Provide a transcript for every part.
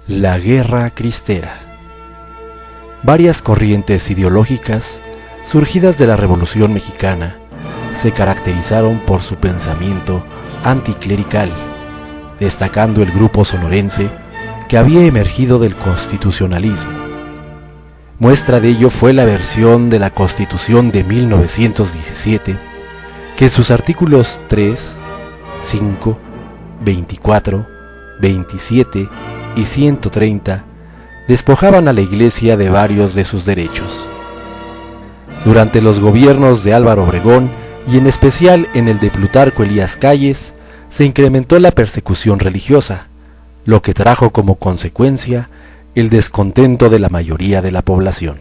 La Guerra Cristera. Varias corrientes ideológicas surgidas de la Revolución Mexicana se caracterizaron por su pensamiento anticlerical, destacando el grupo sonorense que había emergido del constitucionalismo. Muestra de ello fue la versión de la Constitución de 1917, que en sus artículos 3, 5, 24, 27 y 130 despojaban a la Iglesia de varios de sus derechos. Durante los gobiernos de Álvaro Obregón y en especial en el de Plutarco Elías Calles, se incrementó la persecución religiosa, lo que trajo como consecuencia el descontento de la mayoría de la población.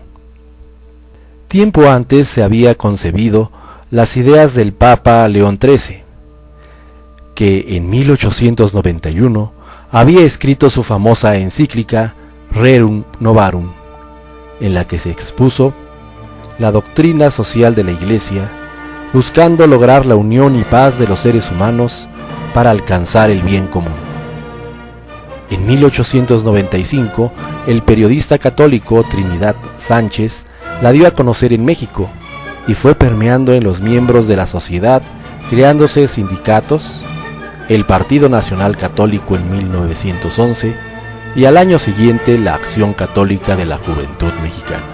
Tiempo antes se había concebido las ideas del Papa León XIII, que en 1891 había escrito su famosa encíclica Rerum Novarum, en la que se expuso la doctrina social de la Iglesia, buscando lograr la unión y paz de los seres humanos para alcanzar el bien común. En 1895, el periodista católico Trinidad Sánchez la dio a conocer en México y fue permeando en los miembros de la sociedad, creándose sindicatos, el Partido Nacional Católico en 1911 y al año siguiente la Acción Católica de la Juventud Mexicana.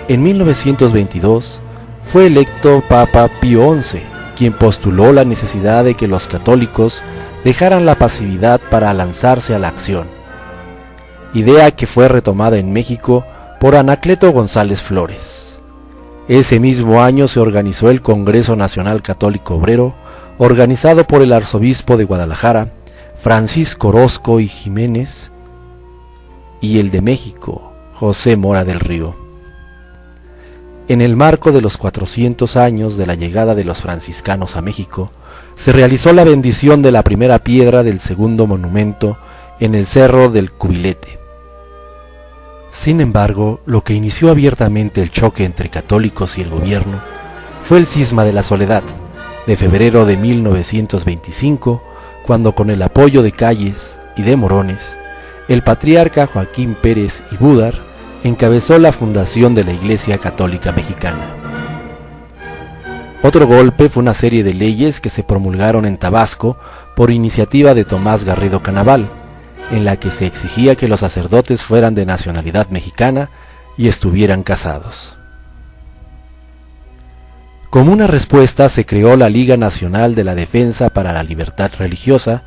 En 1922 fue electo Papa Pío XI, quien postuló la necesidad de que los católicos dejaran la pasividad para lanzarse a la acción, idea que fue retomada en México por Anacleto González Flores. Ese mismo año se organizó el Congreso Nacional Católico Obrero, organizado por el arzobispo de Guadalajara, Francisco Orozco y Jiménez, y el de México, José Mora del Río. En el marco de los 400 años de la llegada de los franciscanos a México, se realizó la bendición de la primera piedra del segundo monumento en el Cerro del Cubilete. Sin embargo, lo que inició abiertamente el choque entre católicos y el gobierno fue el cisma de la Soledad, de febrero de 1925, cuando con el apoyo de Calles y de Morones, el patriarca Joaquín Pérez y Budar encabezó la fundación de la Iglesia Católica Mexicana. Otro golpe fue una serie de leyes que se promulgaron en Tabasco por iniciativa de Tomás Garrido Canaval, en la que se exigía que los sacerdotes fueran de nacionalidad mexicana y estuvieran casados. Como una respuesta se creó la Liga Nacional de la Defensa para la Libertad Religiosa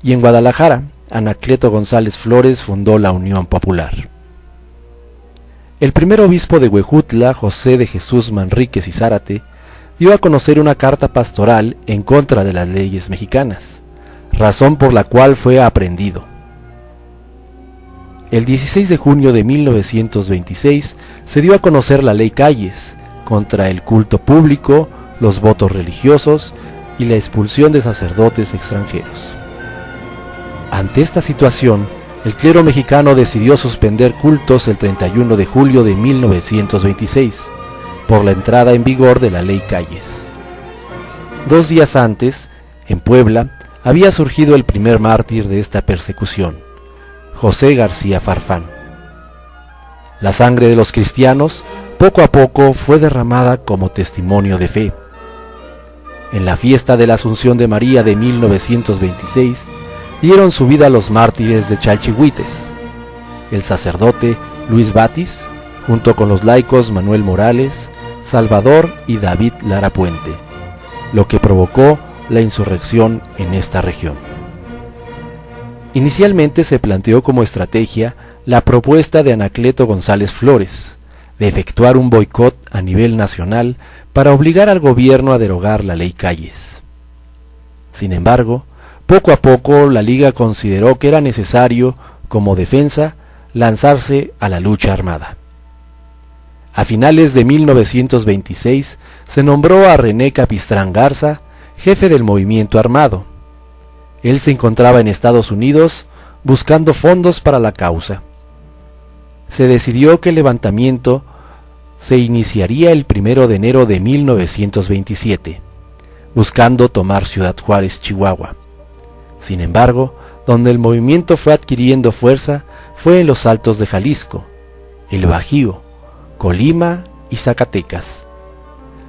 y en Guadalajara, Anacleto González Flores fundó la Unión Popular. El primer obispo de Huejutla, José de Jesús Manríquez y Zárate, dio a conocer una carta pastoral en contra de las leyes mexicanas, razón por la cual fue aprehendido. El 16 de junio de 1926 se dio a conocer la Ley Calles, contra el culto público, los votos religiosos y la expulsión de sacerdotes extranjeros. Ante esta situación, el clero mexicano decidió suspender cultos el 31 de julio de 1926, por la entrada en vigor de la Ley Calles. 2 días antes, en Puebla, había surgido el primer mártir de esta persecución, José García Farfán. La sangre de los cristianos poco a poco fue derramada como testimonio de fe. En la fiesta de la Asunción de María de 1926, dieron su vida los mártires de Chalchihuites, el sacerdote Luis Batis, junto con los laicos Manuel Morales, Salvador y David Lara Puente, lo que provocó la insurrección en esta región. Inicialmente se planteó como estrategia la propuesta de Anacleto González Flores, de efectuar un boicot a nivel nacional para obligar al gobierno a derogar la Ley Calles. Sin embargo, poco a poco la Liga consideró que era necesario, como defensa, lanzarse a la lucha armada. A finales de 1926 se nombró a René Capistrán Garza jefe del movimiento armado. Él se encontraba en Estados Unidos buscando fondos para la causa. Se decidió que el levantamiento se iniciaría el 1 de enero de 1927, buscando tomar Ciudad Juárez, Chihuahua. Sin embargo, donde el movimiento fue adquiriendo fuerza fue en los Altos de Jalisco, el Bajío, Colima y Zacatecas.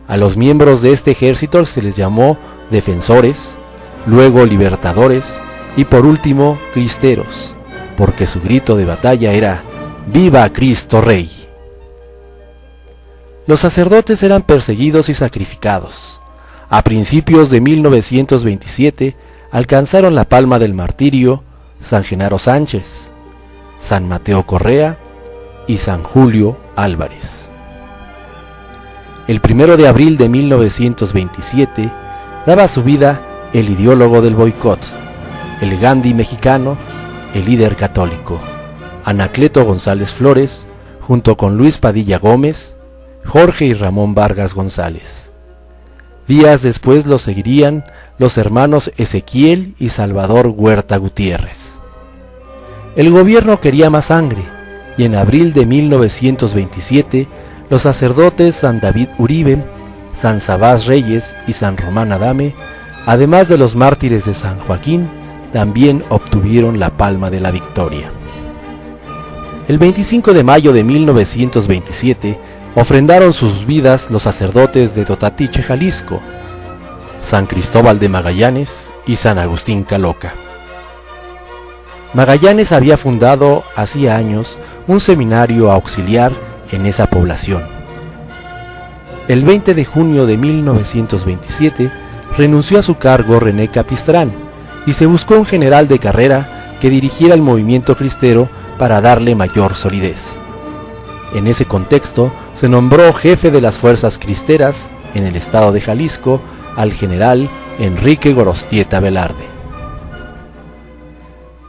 A los miembros de este ejército se les llamó defensores, luego libertadores y por último cristeros, porque su grito de batalla era ¡Viva Cristo Rey! Los sacerdotes eran perseguidos y sacrificados. A principios de 1927 alcanzaron la palma del martirio San Genaro Sánchez, San Mateo Correa y San Julio Álvarez. El 1 de abril de 1927 daba su vida el ideólogo del boicot, el Gandhi mexicano, el líder católico, Anacleto González Flores, junto con Luis Padilla Gómez, Jorge y Ramón Vargas González. Días después lo seguirían los hermanos Ezequiel y Salvador Huerta Gutiérrez. El gobierno quería más sangre, y en abril de 1927 los sacerdotes San David Uribe, San Sabás Reyes y San Román Adame, además de los mártires de San Joaquín, también obtuvieron la palma de la victoria. El 25 de mayo de 1927 ofrendaron sus vidas los sacerdotes de Totatiche, Jalisco, San Cristóbal de Magallanes y San Agustín Caloca. Magallanes había fundado hacía años un seminario auxiliar en esa población. El 20 de junio de 1927 renunció a su cargo René Capistrán y se buscó un general de carrera que dirigiera el movimiento cristero para darle mayor solidez. En ese contexto se nombró jefe de las fuerzas cristeras en el estado de Jalisco al general Enrique Gorostieta Velarde.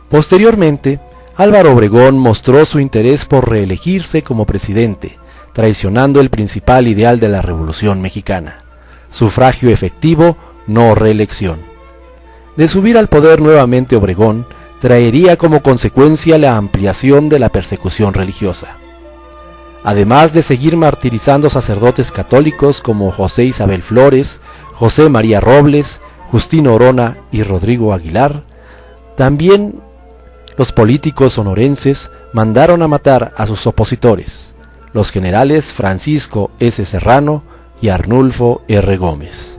Posteriormente, Álvaro Obregón mostró su interés por reelegirse como presidente, traicionando el principal ideal de la Revolución Mexicana: sufragio efectivo, no reelección. De subir al poder nuevamente Obregón, traería como consecuencia la ampliación de la persecución religiosa. Además de seguir martirizando sacerdotes católicos como José Isabel Flores, José María Robles, Justino Orona y Rodrigo Aguilar, también los políticos sonorenses mandaron a matar a sus opositores, los generales Francisco S. Serrano y Arnulfo R. Gómez.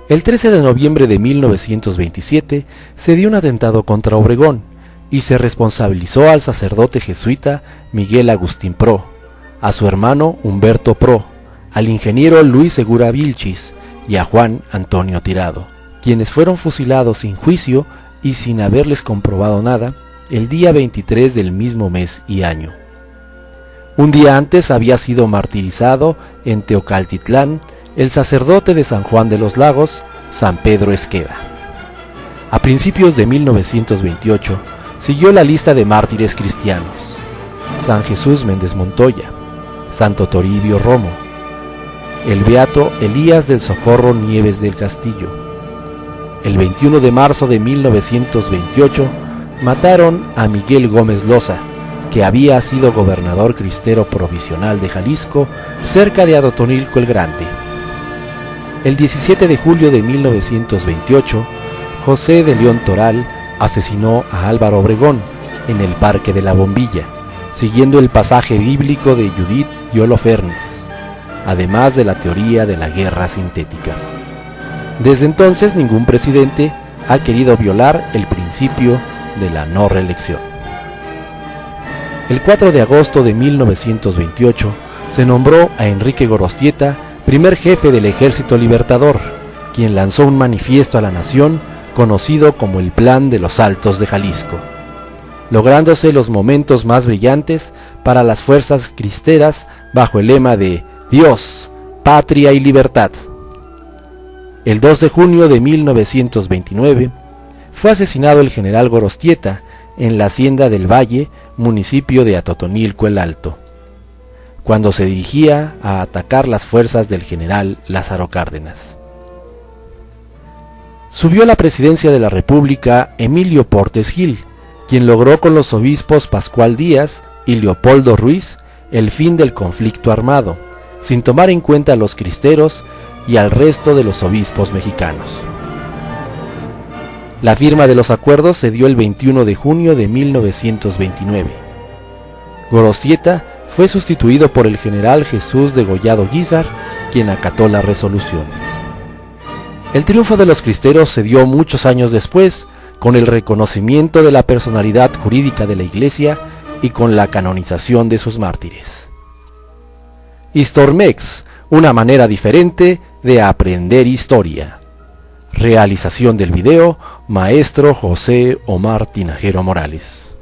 El 13 de noviembre de 1927 se dio un atentado contra Obregón y se responsabilizó al sacerdote jesuita Miguel Agustín Pro, a su hermano Humberto Pro, al ingeniero Luis Segura Vilchis y a Juan Antonio Tirado, quienes fueron fusilados sin juicio y sin haberles comprobado nada el día 23 del mismo mes y año. Un día antes había sido martirizado en Teocaltitlán el sacerdote de San Juan de los Lagos, San Pedro Esqueda. A principios de 1928 siguió la lista de mártires cristianos: San Jesús Méndez Montoya, Santo Toribio Romo, el beato Elías del Socorro Nieves del Castillo. El 21 de marzo de 1928 mataron a Miguel Gómez Loza, que había sido gobernador cristero provisional de Jalisco, cerca de Atotonilco el Grande. El 17 de julio de 1928, José de León Toral asesinó a Álvaro Obregón en el Parque de la Bombilla, siguiendo el pasaje bíblico de Judith y Holofernes, además de la teoría de la guerra sintética. Desde entonces ningún presidente ha querido violar el principio de la no reelección. El 4 de agosto de 1928 se nombró a Enrique Gorostieta primer jefe del Ejército Libertador, quien lanzó un manifiesto a la nación conocido como el Plan de los Altos de Jalisco, lográndose los momentos más brillantes para las fuerzas cristeras bajo el lema de Dios, Patria y Libertad. El 2 de junio de 1929 fue asesinado el general Gorostieta en la Hacienda del Valle, municipio de Atotonilco el Alto, cuando se dirigía a atacar las fuerzas del general Lázaro Cárdenas. Subió a la presidencia de la República Emilio Portes Gil, quien logró con los obispos Pascual Díaz y Leopoldo Ruiz el fin del conflicto armado, sin tomar en cuenta a los cristeros y al resto de los obispos mexicanos. La firma de los acuerdos se dio el 21 de junio de 1929. Gorostieta fue sustituido por el general Jesús Degollado Guízar, quien acató la resolución. El triunfo de los cristeros se dio muchos años después, con el reconocimiento de la personalidad jurídica de la Iglesia y con la canonización de sus mártires. Histormex, una manera diferente de aprender historia. Realización del video, Maestro José Omar Tinajero Morales.